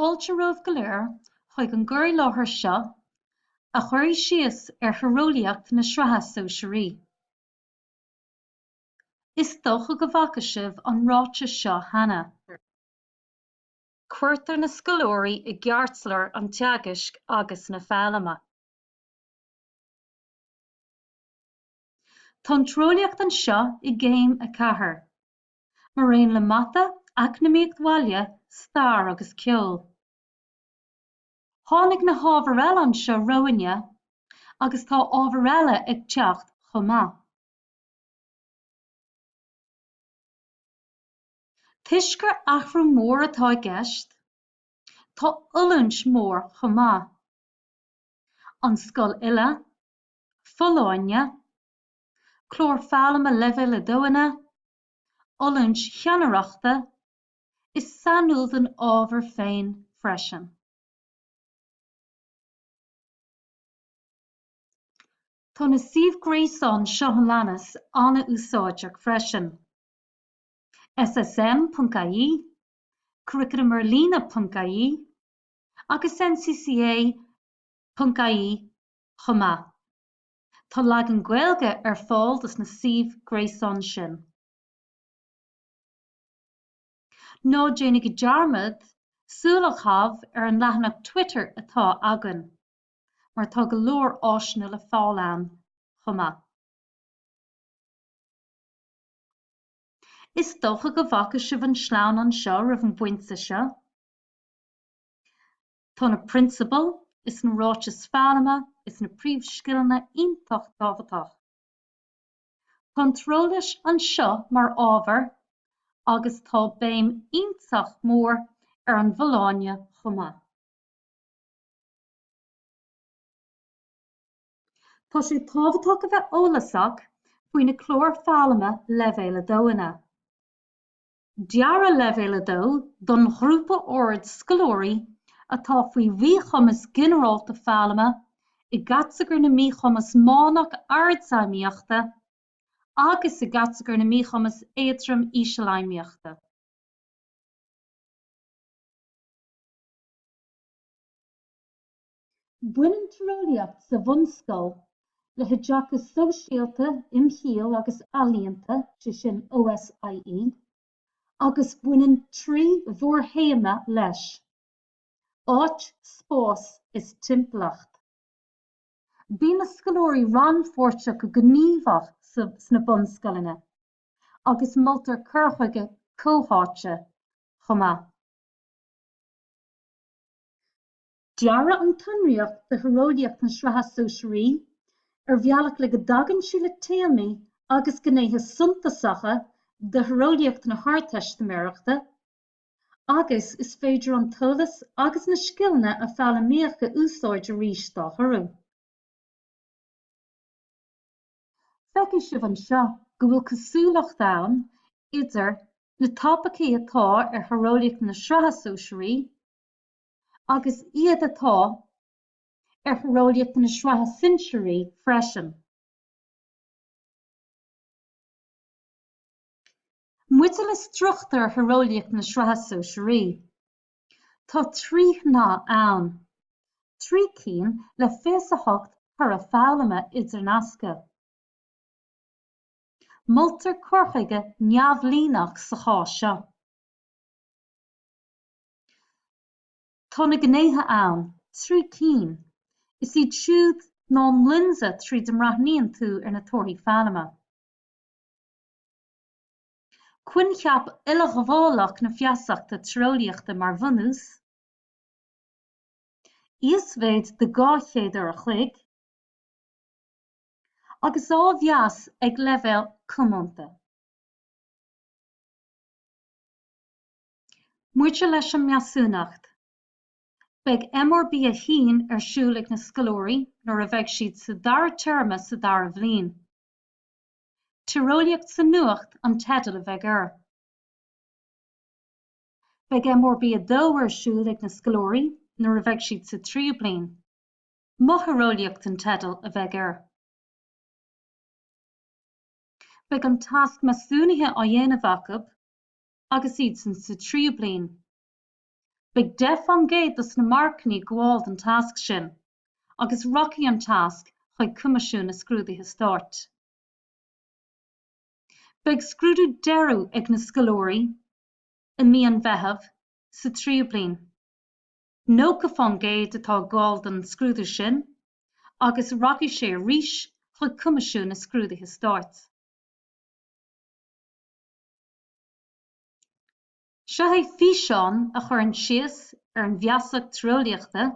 fáilte romh go léir chuig an gcur láthair seo a chuirí síos Tíreolaíocht na sraithe sóisiúrí. Is dócha go bhfaca sibh an ráite seo cheana. Cuirtear na scoileoirí i gceartslár an teagaisc agus na fealama. Tá an treolaíocht anseo i gcéim a chathair, mar réon le mata eacnamaíocht bhaile, stair agus ceol. Tháinig na hábhar eile anseo roinne agus tá ábhar eile ag teacht chomh maith. Tuisgur athrú mór atá i gceist, tá oilint mór chomh maith. An scoil uile, foláine, clór fealama leibhéal a dóinne, oilint cheannaireachta, is samhúil den ábhar féin freisin. Tá na suíomh-gréasán seo an leanas anna úsáideach freisin. SSM.ie, curriculummerlína.ie agus NCCA.ie chomh maith. Tá leagan Gaeilge ar fáil dus na suíomh-gréasán sin. Ná déananig go dearmad, súlach habh ar an leathanach Twitter atá agan, mar tá go leor áisina le fáil ann chomh maith. Is dócha go bhfaca sibh an sleán anseo roimh an bpointe seo. Tá na principal, is na ráite fealama, is na príomhscoileanna iontach tábhachtach. Tá an treolas anseo mar ábhar agus tá béim iontach mór ar an bholáine chomh maith. Tá sé tábhachtach a bheith ólasach faoin na clór fealama leibhéal a dóinne. Deara leibhéal a dó don grúpa ord scoileoirí atá faoi mhíchumas ginearálta fealama i gcaiteagar na míchumas mánach ardsaimíochta agus i gcaiteagar na míchumas éadrom ísealaimíochta. Baineann Tíreolaíocht sa bhunscoil le haideachas sóisialta, imshial agus ealaíonta sin OSIE, agus baineann trí mhórthéama leis. Áit, spás is timpeallacht. Bhí na scoileoirí ranfórte go gníomhach sna bunscoileanna, agus moltar curthaige cótháite chomh maith. Deara an tionraíocht de Tíreolaíocht na sraithe sóisiúrí ar bhealach le go dtagann siad le téamaí agus gnéithe suntasacha de Tíreolaíocht na Hartaisteamaireachta, agus is féidir an tolas agus na scileanna a fealaíocha úsáid arís dá thoradh. Feicfidh sibh anseo go bhfuil cosúlacht ann idir na topacaí atá ar Tíreolaíocht na sraithe sóisiúrí agus iad atá ar Tíreolaíocht na sraithe cinsiúrí freisin. Muitil is struchttar Tíreolaíocht na sraithe sóisiúrí. Tá trí ná ann. Trí cinn le féasachacht thar a fealama idirnasca. Moltar curthaige neamhlíneach sa chás seo. Tá na gnéithe ann, trí cinn, is iad siúd ná mlinse tríd imreathnaíonn tú ar na tóirí fealama. Cuinn cheap uile ghabhálach na fiasachta Tíreolaíochta mar bhunús. Iasmhéid de 250, agus á bheas ag leibhéal cumánta. Muirte leis an measúnacht. Beidh MRB a shín ar siúl ag na scoileoirí nuair a bheidh siad sa dara teirme sa dara bhliain. Tíreolaíocht sa nuacht an teadal a bheidh air. Beidh MRB a dó ar siúl ag na scoileoirí nuair a bheidh siad sa 3 bliain. Mo Tíreolaíocht an teadal a bheidh air. Beidh an tasc measúnaithe á dhéanamh acu agus iad san sa 3 bliain. Beag def an géad dus na marcaní gháil an tasc sin, agus rocaí an tasc chuig cumasisiún na scrúdaithe stát. Beag scrúdú deirú ag na scoilóirí i míon bheithimh sa tríú bliain. nó go fan géad atá gháil don scrúdú sin, agus rocaí sé arís chuig cumasisiún na scrúdaithe stát. Seo é físeán a chuireann síos ar an bheasach tríolaíochta,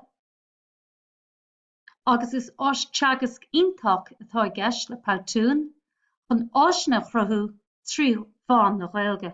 agus is ás teagasc iontach atá i gceist le páiltún chun áisina chruthú tríú bhán na Ghaeilge.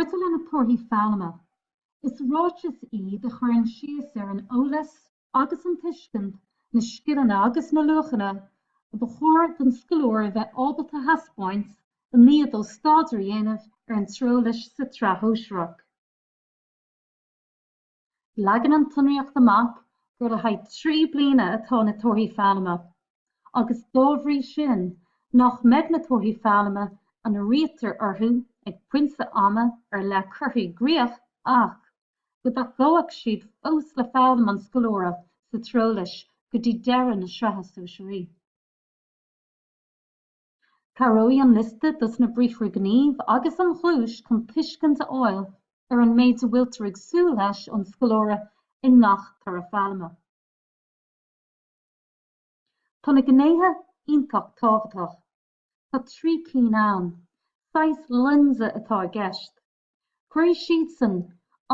Muitil na torthaí fealama, is ráiteas iad a chuireann síos ar an eolas agus an tuiscint na scileanna agus na luachanna a ba chóir don scoilúir a bheith ábalta haspáint a níiad ó stádar dhéanamh ar an treolas sa tráthnóisireach. Leagan an tionraíocht amach gur le haghaidh 3 bliana atá na torthaí fealama, agus dóibhrí sin nach mbeidh na torthaí fealama an riachtar orthu ag poinse ama ar le curthaí gríoch ach go dtach gabhadh siad fós le fealama an scoilúire sa treolas go dtí deireadh na sreatha sóisiúrí. Caróidh an liste dus na bríomhar gníomh agus an chúis chun tuiscint a fháil ar an méid a bhfuiltear ag súil leis an scoilúire i ngach tar a fealama. Tá na gnéithe iontach tábhachtach. Tá 3 cín ann, 6 linse atá i gceist. Cuireadh siad san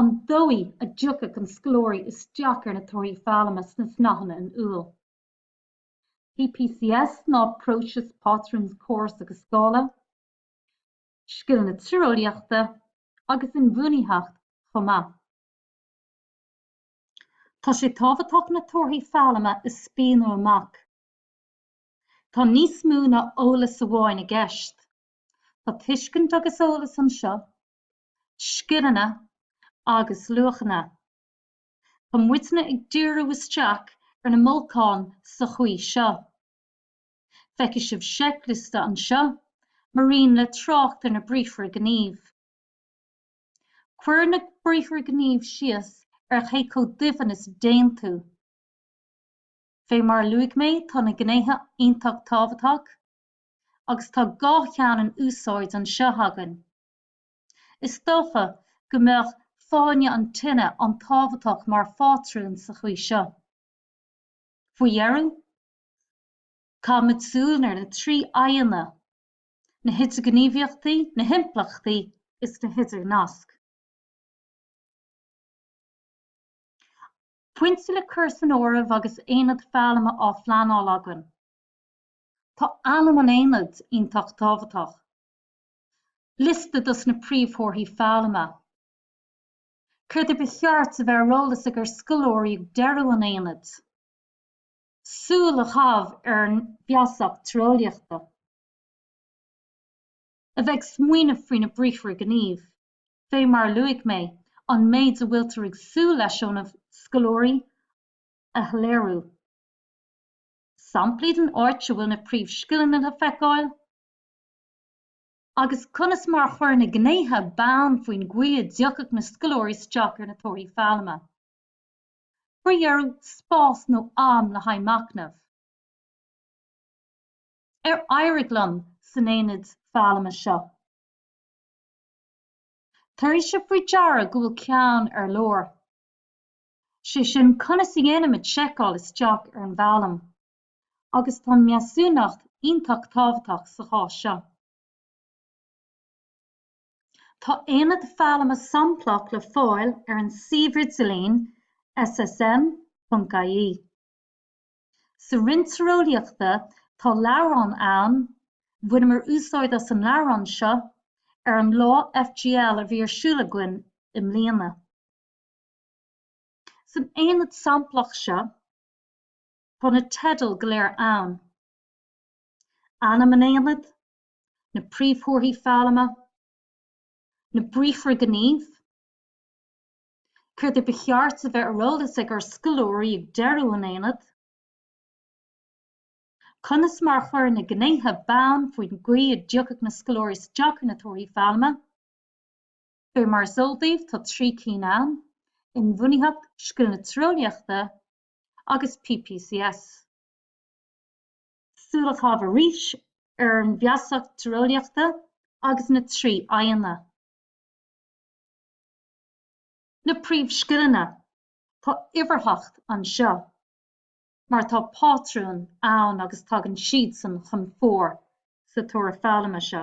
an dóigh a dtiocadh an scoilúirí isteach ar na torthaí fealama sna sneachlanna in iúl. PPCS ná Próiseas Pátrúins Córas agus Scála, Scileanna Tíreolaíochta agus in bhunaíocht chomh maith. Tá sé tábhachtach na torthaí fealama is spéanú amach. Tá níos mó ná eolas amháin i gceist. Tá tuiscint agus eolas anseo, scileanna agus luachanna. Tá muitina ag díriú isteach ar na mbolcáin sa chuí seo. Feiceadh sibh seicliste anseo mar rion le trácht ar na bríomhar gníomh. Cuireadh na bríomhar gníomh síos ar chéad duibhinn is déantú. Fé mar luigh mé tá na gnéithe iontach tábhachtach, agus tá 2 cheann an úsáid anseo hagann. Is dócha go mbeadh fáinne an tine an tábhachtach mar fátrún sa chuí seo. Faoi dhearú, cámid súil ar na 3 aigeanna, na hitagníomhaíochtaí, na himplachtaí is na hidir nasc. Pointe le cursan óramh agus éanad fealama á phleanáil agan. Tá anam an éanad iontach tábhachtach. Liste dus na príomhthorthaí fealama, Cuir de becheart a bheith rólas ag ar scoilóirí deireadh an éanad. Súil a chabh ar an bheasach tróileachta. A bheith smuoine faoin na bríomhar gníomh, fé mar luigh mé an méid a bhfuiltar ag súil leis ón scoilóirí a shléiriú. Samplaí den áit a bhfuil na príomhscoileanna a feiceáil, agus conas mar chuir na gnéithe bean faoin gcaoi diocach na scoilóirí isteach ar na tóirí fáilme. Fuair spás nó am le haidhmeacnamh. Ar éirigh san éanad fáilme seo. Tar éis se faoi deara go bhfuil ceann ar leor. Sé sin conas i dhéanamid seiceáil isteach ar an bheallam, agus tá measúnacht iontach tábhachtach sa chás seo. Tá éanad fáilme samplach le fáil ar an suibhreidilín ssm.ie. Sa rinteoireachta tá leabharán ann, bhuidim ar úsáid as an leabharán seo ar an lá FGL a bhí ar siúl againn i mbliana. San éanad samplach seo, tá na teidil go léir ann. Anam an éanad, na príomhthuairtí fáilme, na bríomhar gníomh, cuir de becheart a bheith ar rólas ag ar scoilóirí ag deireadh an éanad, conas mar chuir na gnéithe bean faoin gcaoi diocach na scoilóirí isteach ar na tóirí fáilme, fé mar zoldaobh tá trí cinn ann, in bhunaíocht scoilna tróileachta agus PPCS. Súil a chabh arís ar an bheasach tróileachta agus na trí aidhne. Na príomhscoileanna, tá uimhirtheacht an seo, mar tá pátrún ann agus tagann siad san chun fómhair sa tóir fáilme seo.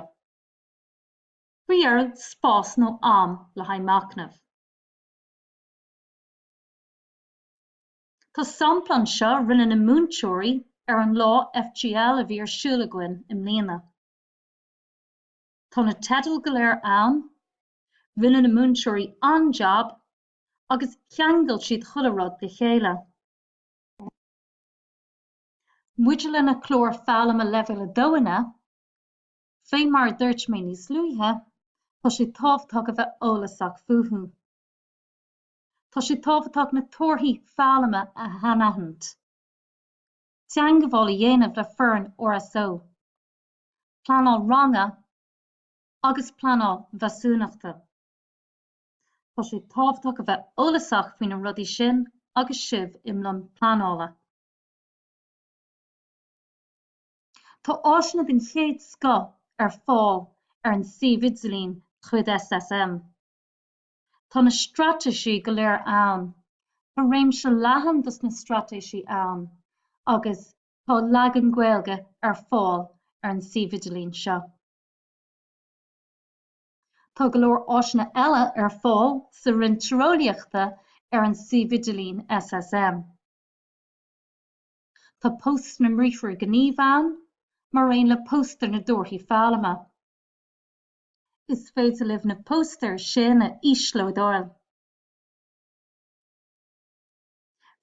Fuair spás nó am le haidhmeacnamh. Tá sampla an seo rinne na múinteoirí ar an lá FGL a bhí ar siúl againn i mbliana. Tá na teidil go léir ann, rinne na múinteoirí an-job agus ceangail siad chuile de chéile. Muidir le na clór fáilme leibhéal dóine, fé mar dúirt mé níos luaithe, tá sé tábhachtach a bheith ólasach futhú. Tá sé tábhachtach na tóirthaí fáilme a tháinig. Teangaháil a dhéanamh le foireann RSO, pleanáil ranga agus pleanáil mheasúnachta. Tá sé tábhachtach a bheith ólasach faoin na rudaí sin agus sibh imlán pleanála. Tá áisina den chéad sco ar fáil ar an suibhreidilín chuid SSM. Tá na straiteisí go léir ann, tá réimse leathan dus na straiteisí ann, agus tá leagan Gaeilge ar fáil ar an suibhreidilín seo. Tá go leor áisina eile ar fáil sa rinteoireachta ar an suibhreidilín SSM. Tá post na mríomhar gníomh ann, mar aon le póstar na dúirthaí fáilme. Is féidir libh na póstar sin a íslódáil.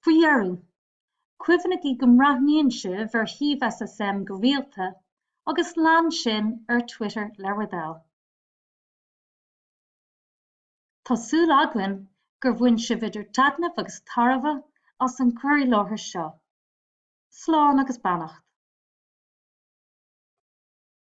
Fuair cuimhnigh í go mbraithníonn sibh ar thaobh SSM go rialta agus lean sin ar Twitter leabhardál. Tásúil againn gur bhain sibh idir taitneamh agus tarbha as an cuirí láthair seo. Slán agus beannacht.